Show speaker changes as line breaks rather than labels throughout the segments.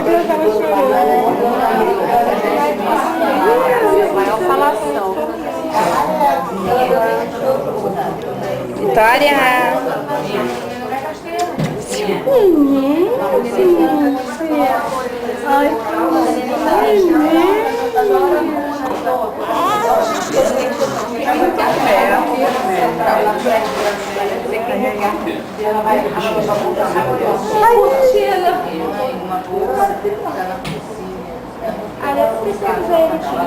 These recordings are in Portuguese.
Eu tava chorando. Maior falação. Vitória!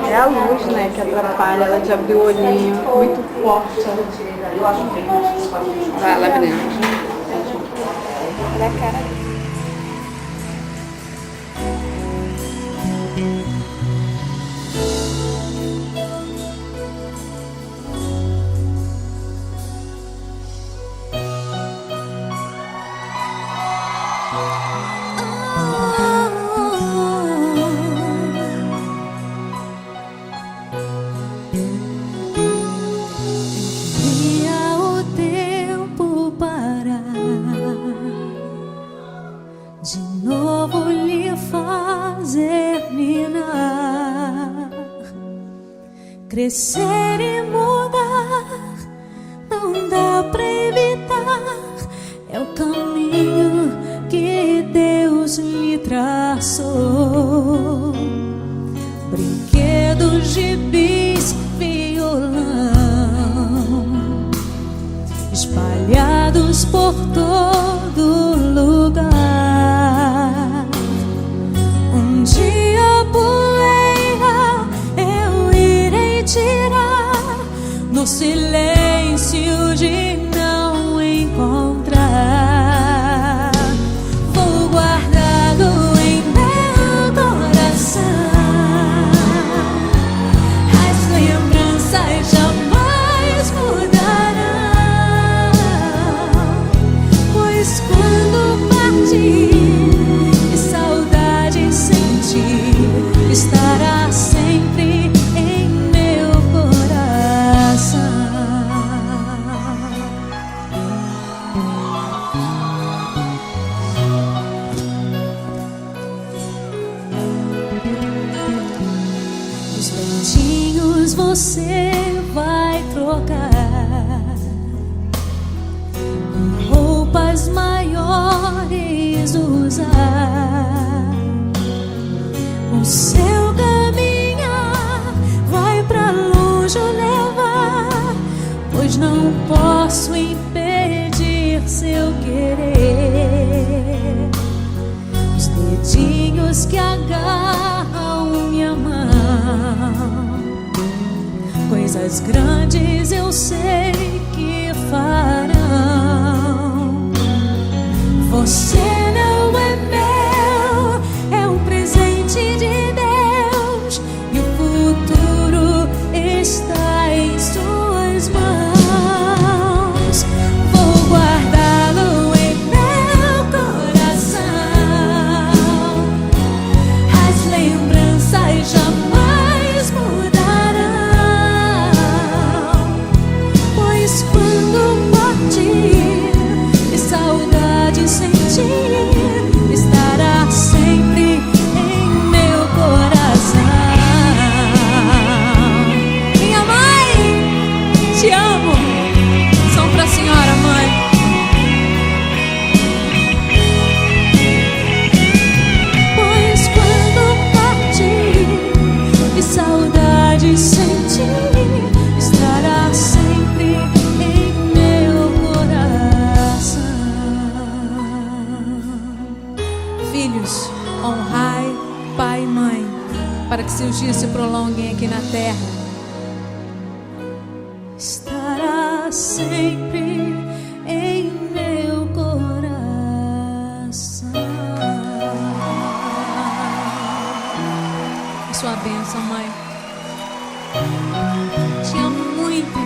É a luz, né, que atrapalha, ela te abriu o olhinho, muito forte. Vai lá, Breno. Olha a cara dele.
De novo lhe fazer minar, crescer e mudar, não dá pra evitar. É o caminho que Deus lhe traçou. Brinquedos, gibis, violão, espalhados por todo lugar. Um dia a poeira eu irei tirar, no silêncio de não encontrar. Vou guardado em meu coração as lembranças jamais mudarão, pois quando partir e saudade sentir, estará sempre em meu coração. Os dentinhos você vai trocar por roupas maiores usar. O seu caminhar vai pra longe o levar, pois não posso impedir seu querer. Os dedinhos que agarram minha mão, coisas grandes eu sei que farão. Você não é meu, é um presente de Deus, e o futuro está em suas mãos. Vou guardá-lo em meu coração, as lembranças jamais mudarão, pois quando partir e saudade sentir, estará sempre em meu coração. Minha mãe, te amo. São pra senhora, mãe. Pois quando partir e saudade sentir, estará sempre em meu coração. Filhos, honrai pai e mãe, para que seus dias se prolonguem aqui na terra. Estará sempre em meu coração. Sua bênção, mãe. Te amo muito.